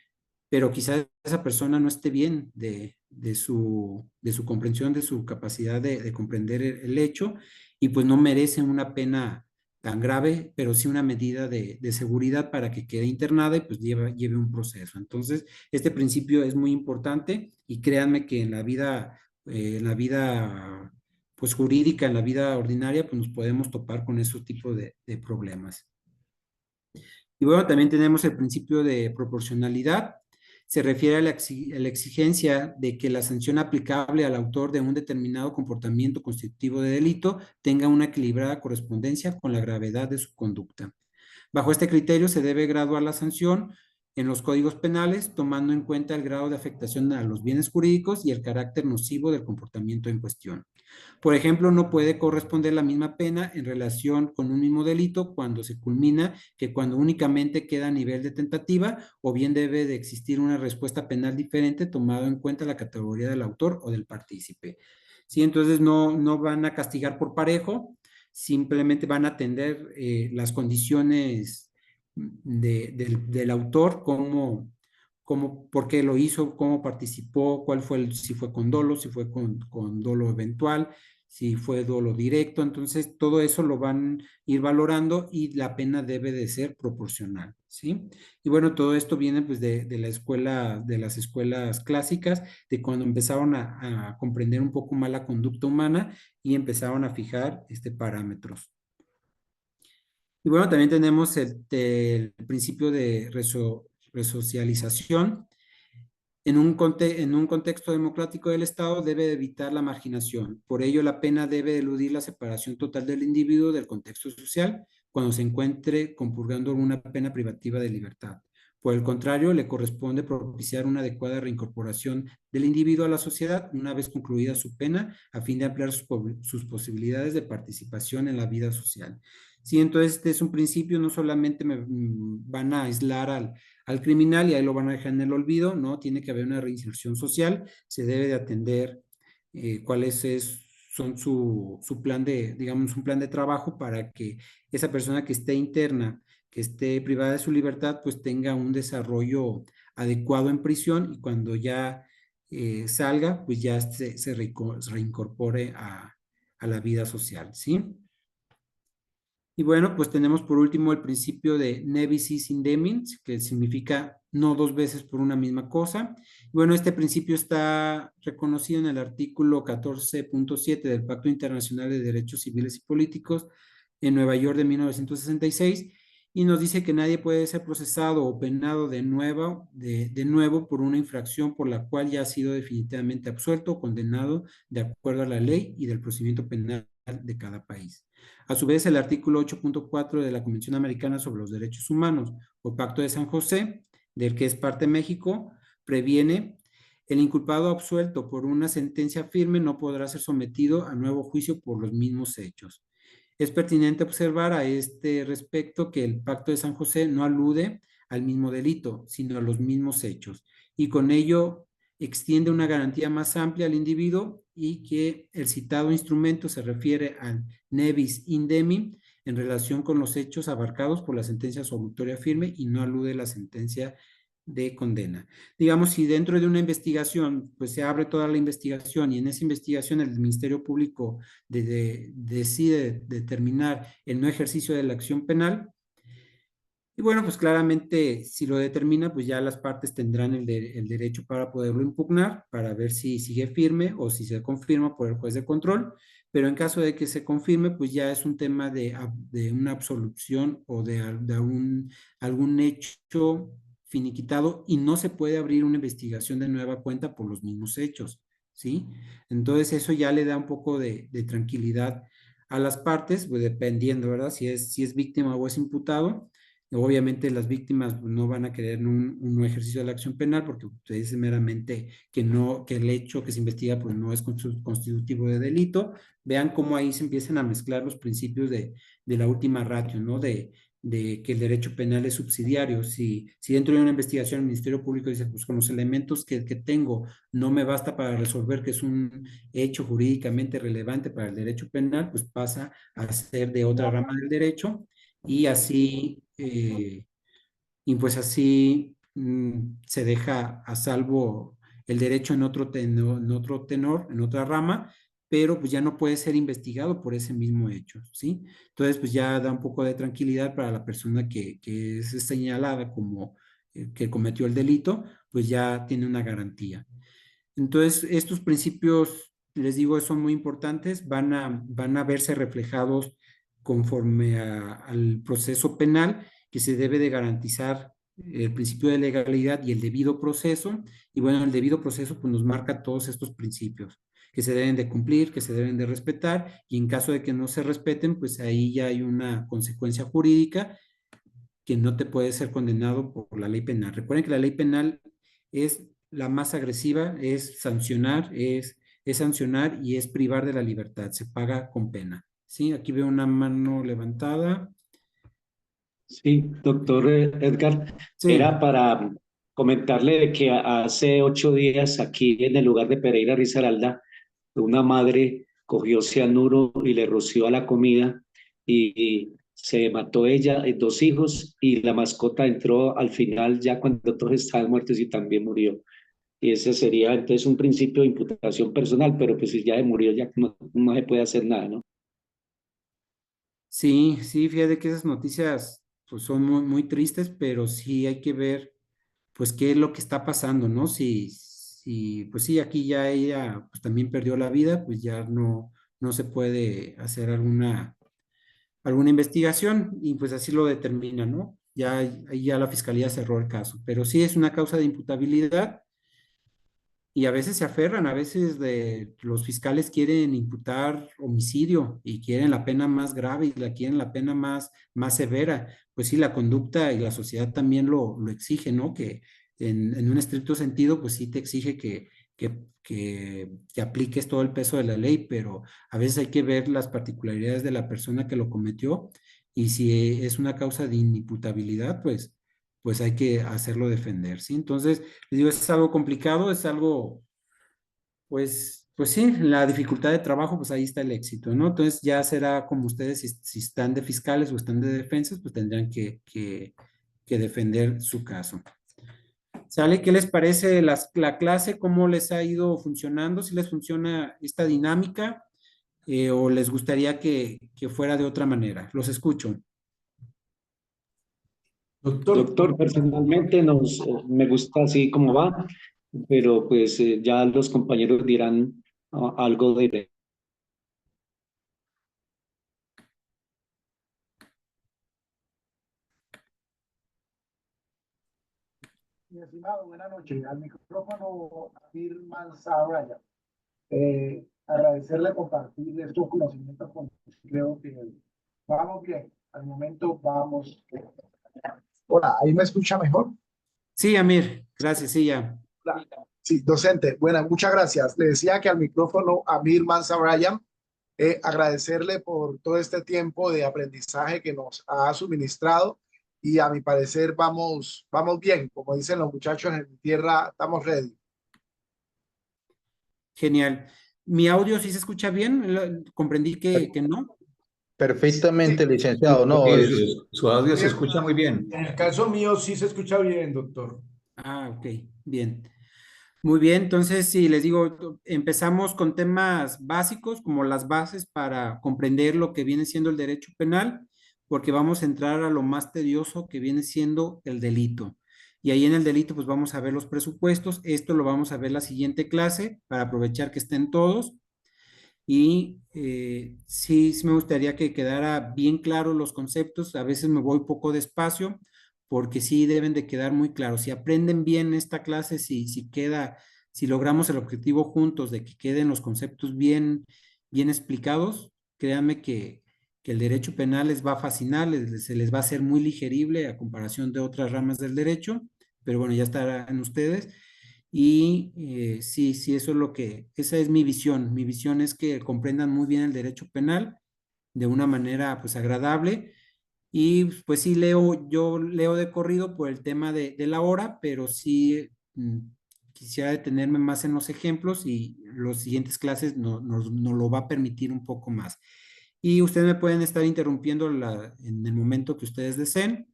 A: pero quizás esa persona no esté bien de su comprensión, de su capacidad de comprender el hecho, y pues no merece una pena tan grave, pero sí una medida de seguridad para que quede internada y pues lleve un proceso. Entonces, este principio es muy importante, y créanme que en la vida pues jurídica, en la vida ordinaria, pues nos podemos topar con esos tipos de problemas. Y bueno, también tenemos el principio de proporcionalidad. Se refiere a la exigencia de que la sanción aplicable al autor de un determinado comportamiento constitutivo de delito tenga una equilibrada correspondencia con la gravedad de su conducta. Bajo este criterio se debe graduar la sanción en los códigos penales, tomando en cuenta el grado de afectación a los bienes jurídicos y el carácter nocivo del comportamiento en cuestión. Por ejemplo, no puede corresponder la misma pena en relación con un mismo delito cuando se culmina que cuando únicamente queda a nivel de tentativa, o bien debe de existir una respuesta penal diferente tomado en cuenta la categoría del autor o del partícipe. Sí, entonces no van a castigar por parejo, simplemente van a atender las condiciones del autor, por qué lo hizo, cómo participó, si fue con dolo, si fue con dolo eventual, si fue dolo directo. Entonces todo eso lo van a ir valorando, y la pena debe de ser proporcional, ¿sí? Y bueno, todo esto viene pues de la escuela, de las escuelas clásicas, de cuando empezaron a comprender un poco más la conducta humana y empezaron a fijar parámetros. Y bueno, también tenemos el principio de resocialización. En un contexto democrático del Estado debe evitar la marginación. Por ello, la pena debe eludir la separación total del individuo del contexto social cuando se encuentre compurgando una pena privativa de libertad. Por el contrario, le corresponde propiciar una adecuada reincorporación del individuo a la sociedad una vez concluida su pena, a fin de ampliar sus posibilidades de participación en la vida social. Sí, entonces este es un principio, no solamente van a aislar al criminal y ahí lo van a dejar en el olvido, ¿no? Tiene que haber una reinserción social, se debe de atender cuáles son su plan digamos, un plan de trabajo para que esa persona que esté interna, que esté privada de su libertad, pues tenga un desarrollo adecuado en prisión, y cuando ya salga, pues ya se reincorpore a la vida social, ¿sí? Y bueno, pues tenemos por último el principio de ne bis in idem, que significa no dos veces por una misma cosa. Bueno, este principio está reconocido en el artículo 14.7 del Pacto Internacional de Derechos Civiles y Políticos en Nueva York de 1966, y nos dice que nadie puede ser procesado o penado de nuevo por una infracción por la cual ya ha sido definitivamente absuelto o condenado de acuerdo a la ley y del procedimiento penal de cada país. A su vez, el artículo 8.4 de la Convención Americana sobre los Derechos Humanos o Pacto de San José, del que es parte México, previene: el inculpado absuelto por una sentencia firme no podrá ser sometido a nuevo juicio por los mismos hechos. Es pertinente observar a este respecto que el Pacto de San José no alude al mismo delito, sino a los mismos hechos, y con ello extiende una garantía más amplia al individuo, y que el citado instrumento se refiere al ne bis in idem en relación con los hechos abarcados por la sentencia absolutoria firme, y no alude a la sentencia de condena. Digamos, si dentro de una investigación, pues se abre toda la investigación, y en esa investigación el Ministerio Público decide determinar el no ejercicio de la acción penal, y bueno, pues claramente si lo determina, pues ya las partes tendrán el derecho para poderlo impugnar, para ver si sigue firme o si se confirma por el juez de control. pero en caso de que se confirme, pues ya es un tema de una absolución o de algún hecho finiquitado y no se puede abrir una investigación de nueva cuenta por los mismos hechos, ¿sí? Entonces eso ya le da un poco de tranquilidad a las partes, pues dependiendo, ¿verdad? Si es víctima o es imputado. Obviamente las víctimas no van a querer un ejercicio de la acción penal porque usted dice meramente que no, que el hecho que se investiga pues no es constitutivo de delito. Vean cómo ahí se empiezan a mezclar los principios de la última ratio, ¿no? De que el derecho penal es subsidiario. Si dentro de una investigación el Ministerio Público dice, pues con los elementos que tengo no me basta para resolver que es un hecho jurídicamente relevante para el derecho penal, pues pasa a ser de otra rama del derecho y así, se deja a salvo el derecho en otra rama, pero pues ya no puede ser investigado por ese mismo hecho, ¿sí? Entonces, pues ya da un poco de tranquilidad para la persona que es señalada como que cometió el delito, pues ya tiene una garantía. Entonces, estos principios, les digo, son muy importantes, van a verse reflejados conforme al proceso penal, que se debe de garantizar el principio de legalidad y el debido proceso. Y bueno, el debido proceso pues nos marca todos estos principios que se deben de cumplir, que se deben de respetar, y en caso de que no se respeten, pues ahí ya hay una consecuencia jurídica que no te puede ser condenado por la ley penal. Recuerden que la ley penal es la más agresiva, es sancionar y es privar de la libertad, se paga con pena. Sí, aquí veo una mano levantada.
I: Sí, doctor Edgar,
A: Sí,
I: era para comentarle de que hace 8 días aquí en el lugar de Pereira Risaralda, una madre cogió cianuro y le roció a la comida y se mató ella, 2 hijos y la mascota entró al final ya cuando todos estaban muertos y también murió. Y ese sería entonces un principio de imputación personal, pero pues si ya murió ya no se puede hacer nada, ¿no?
A: sí, sí, fíjate que esas noticias pues son muy, muy tristes, pero sí hay que ver pues qué es lo que está pasando, ¿no? Pues sí, aquí ya ella pues también perdió la vida, pues ya no se puede hacer alguna investigación y pues así lo determina, ¿no? Ya, ahí ya la fiscalía cerró el caso, pero sí es una causa de imputabilidad y a veces se aferran, a veces los fiscales quieren imputar homicidio y quieren la pena más grave y quieren la pena más severa. Pues sí, la conducta y la sociedad también lo exige, ¿no? Que en un estricto sentido, pues sí te exige que apliques todo el peso de la ley, pero a veces hay que ver las particularidades de la persona que lo cometió y si es una causa de inimputabilidad, pues hay que hacerlo defender, ¿sí? Entonces, les digo, es algo complicado, es algo, pues sí, la dificultad de trabajo, pues ahí está el éxito, ¿no? Entonces ya será como ustedes, si están de fiscales o están de defensas, pues tendrán que defender su caso. ¿Sale? ¿Qué les parece la clase? ¿Cómo les ha ido funcionando? ¿Si les funciona esta dinámica? ¿O les gustaría que fuera de otra manera? Los escucho.
I: Doctor, personalmente me gusta así como va, pero pues ya los compañeros dirán algo de...
B: Mi estimado, buenas noches. Al micrófono, Amir Manzarraya. Agradecerle compartir estos conocimientos con creo que vamos bien. Al momento vamos bien. Hola, ¿ahí me escucha mejor?
A: Sí, Amir, gracias, sí, ya.
B: Sí, docente. Bueno, muchas gracias. Le decía que al micrófono Amir Manzarraya, agradecerle por todo este tiempo de aprendizaje que nos ha suministrado y a mi parecer vamos bien. Como dicen los muchachos en mi tierra, estamos ready.
A: Genial. ¿Mi audio sí se escucha bien? Comprendí que no.
B: Perfectamente, licenciado. No,
C: Sí,
B: es
C: su audio se escucha muy bien.
J: En el caso mío sí se escucha bien, doctor.
A: Ah, ok, bien. Muy bien, entonces sí, les digo, empezamos con temas básicos como las bases para comprender lo que viene siendo el derecho penal, porque vamos a entrar a lo más tedioso que viene siendo el delito. Y ahí en el delito pues vamos a ver los presupuestos, esto lo vamos a ver la siguiente clase para aprovechar que estén todos. y sí me gustaría que quedara bien claro los conceptos. A veces me voy poco despacio porque sí deben de quedar muy claros. Si aprenden bien esta clase, si logramos el objetivo juntos de que queden los conceptos bien explicados, créanme que el derecho penal les va a fascinar, se les va a hacer muy ligerible a comparación de otras ramas del derecho, pero bueno, ya estarán ustedes. Y sí, eso es esa es mi visión. Mi visión es que comprendan muy bien el derecho penal de una manera pues agradable. Y pues sí yo leo de corrido por el tema de la hora, pero sí quisiera detenerme más en los ejemplos y las siguientes clases nos lo va a permitir un poco más. Y ustedes me pueden estar interrumpiendo en el momento que ustedes deseen.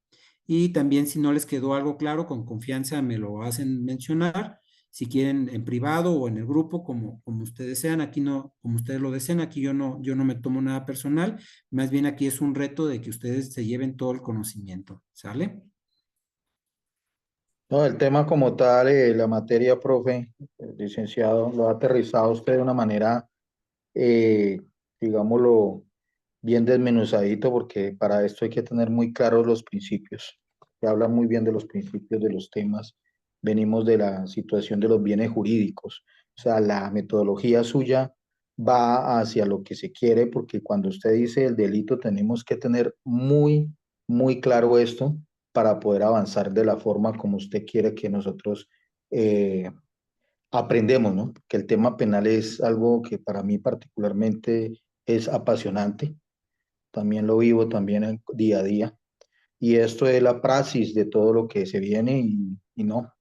A: Y también si no les quedó algo claro, con confianza me lo hacen mencionar. Si quieren en privado o en el grupo, como ustedes sean, aquí no, como ustedes lo deseen, aquí yo no me tomo nada personal, más bien aquí es un reto de que ustedes se lleven todo el conocimiento, ¿sale?
B: No, el tema como tal, la materia, profe, licenciado, lo ha aterrizado usted de una manera, eh, digámoslo, bien desmenuzadito, porque para esto hay que tener muy claros los principios. Se habla muy bien de los principios de los temas. Venimos de la situación de los bienes jurídicos. O sea, la metodología suya va hacia lo que se quiere, porque cuando usted dice el delito, tenemos que tener muy claro esto para poder avanzar de la forma como usted quiere que nosotros eh, aprendemos, ¿no? Que el tema penal es algo que para mí particularmente es apasionante, también lo vivo también día a día. Y esto es la praxis de todo lo que se viene y no,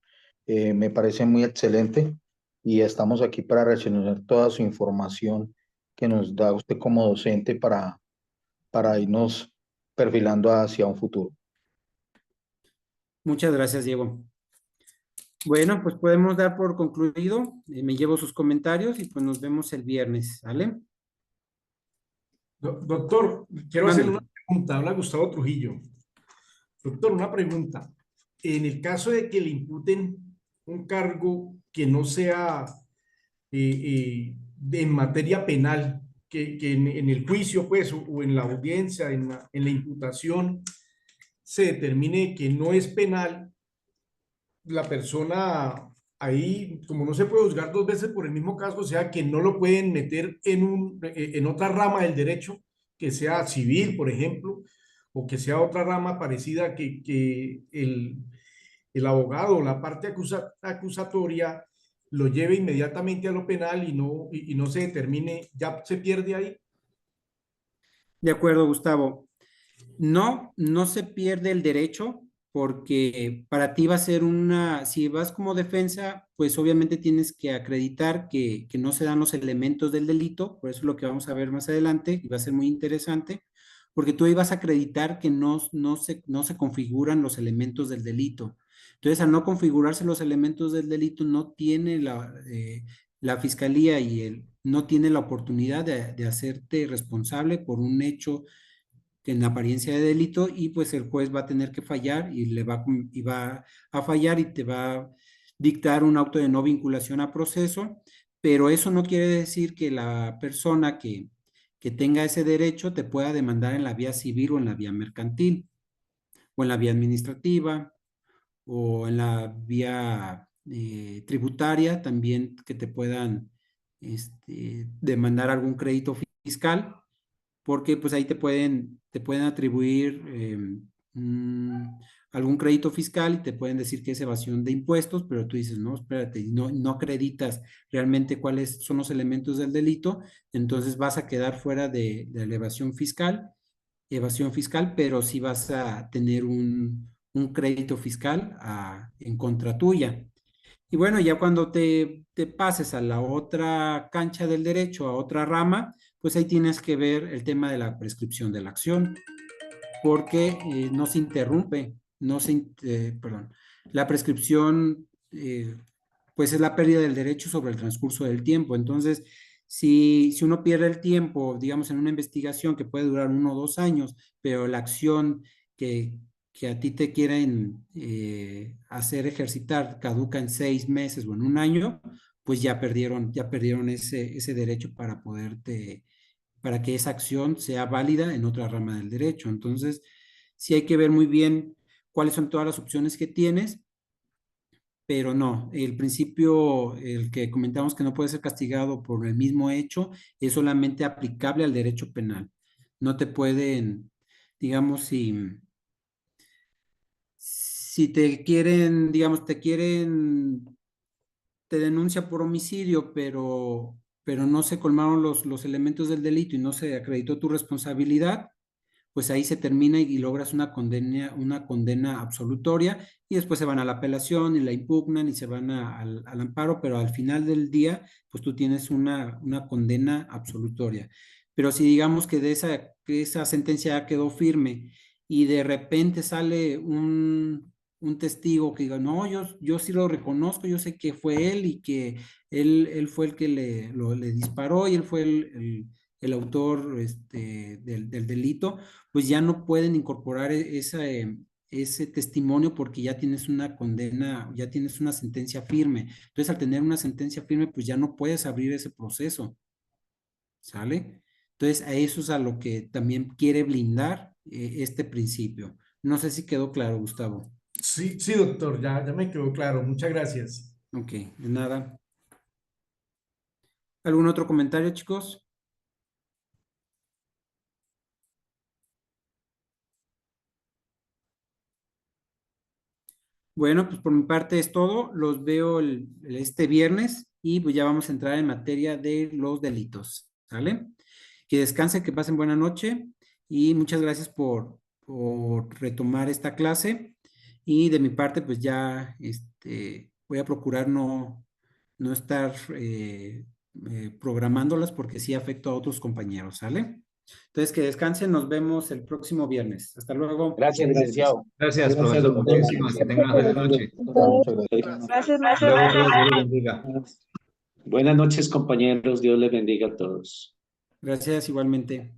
B: me parece muy excelente y estamos aquí para resolver toda su información que nos da usted como docente para irnos perfilando hacia un futuro.
A: Muchas gracias, Diego. Bueno, pues podemos dar por concluido. Me llevo sus comentarios y pues nos vemos el viernes, ¿sale?
J: Doctor, quiero hacerle
A: Mande.
J: una pregunta. Habla Gustavo Trujillo. Doctor, una pregunta. En el caso de que le imputen un cargo que no sea en materia penal, que en el juicio, pues, o en la audiencia, en la imputación, se determine que no es penal, la persona ahí, como no se puede juzgar dos veces por el mismo caso, o sea, que no lo pueden meter en otra rama del derecho, que sea civil, por ejemplo, o que sea otra rama parecida que el abogado o la parte acusatoria lo lleve inmediatamente a lo penal y no se determine, ya se pierde ahí.
A: De acuerdo, Gustavo. No se pierde el derecho porque para ti va a ser si vas como defensa, pues obviamente tienes que acreditar que no se dan los elementos del delito, por eso es lo que vamos a ver más adelante y va a ser muy interesante, porque tú ibas a acreditar que no se configuran los elementos del delito. Entonces, al no configurarse los elementos del delito, no tiene la fiscalía no tiene la oportunidad de hacerte responsable por un hecho que en apariencia de delito y pues el juez va a tener que fallar y va a fallar y te va a dictar un auto de no vinculación a proceso, pero eso no quiere decir que la persona que tenga ese derecho te pueda demandar en la vía civil o en la vía mercantil o en la vía administrativa o en la vía tributaria también que te puedan demandar algún crédito fiscal porque pues ahí te pueden atribuir algún crédito fiscal y te pueden decir que es evasión de impuestos, pero tú dices, no, espérate, no acreditas realmente cuáles son los elementos del delito, entonces vas a quedar fuera de la evasión fiscal, pero sí vas a tener un crédito fiscal en contra tuya. Y bueno, ya cuando te pases a la otra cancha del derecho, a otra rama, pues ahí tienes que ver el tema de la prescripción de la acción, porque no se interrumpe, perdón, la prescripción, pues es la pérdida del derecho sobre el transcurso del tiempo. Entonces, si uno pierde el tiempo, digamos, en una investigación que puede durar 1 o 2 años, pero la acción que a ti te quieren hacer ejercitar caduca en 6 meses o en un año, pues ya perdieron ese derecho para para que esa acción sea válida en otra rama del derecho. Entonces, sí hay que ver muy bien cuáles son todas las opciones que tienes, pero no, el principio, el que comentamos que no puede ser castigado por el mismo hecho, es solamente aplicable al derecho penal. No te pueden, digamos, si te quieren, digamos, te denuncia por homicidio, pero no se colmaron los elementos del delito y no se acreditó tu responsabilidad, pues ahí se termina y logras una condena absolutoria y después se van a la apelación y la impugnan y se van al amparo, pero al final del día, pues tú tienes una condena absolutoria. Pero si digamos que que esa sentencia ya quedó firme y de repente sale un testigo que diga, no, yo sí lo reconozco, yo sé que fue él y que él fue el que le disparó y él fue el autor del delito, pues ya no pueden incorporar ese testimonio porque ya tienes una condena, ya tienes una sentencia firme. Entonces, al tener una sentencia firme, pues ya no puedes abrir ese proceso, ¿sale? Entonces, a eso es a lo que también quiere blindar este principio. No sé si quedó claro, Gustavo.
J: Sí, sí, doctor, ya me quedó claro. Muchas gracias.
A: Ok, de nada. ¿Algún otro comentario, chicos? Bueno, pues por mi parte es todo. Los veo este viernes y pues ya vamos a entrar en materia de los delitos. ¿Sale? Que descansen, que pasen buena noche y muchas gracias por retomar esta clase. Y de mi parte, pues ya voy a procurar no estar programándolas porque sí afecto a otros compañeros. ¿Sale? Entonces, que descansen. Nos vemos el próximo viernes. Hasta luego.
G: Gracias, licenciado.
C: Gracias,
I: Gracias,
C: profesor.
I: doctor.
C: Muchísimas. Que tengan una feliz noche.
B: Muchas gracias.
F: Gracias,
C: Hasta luego, todos. Dios los bendiga.
I: Buenas noches, compañeros. Dios les bendiga a todos.
A: Gracias igualmente.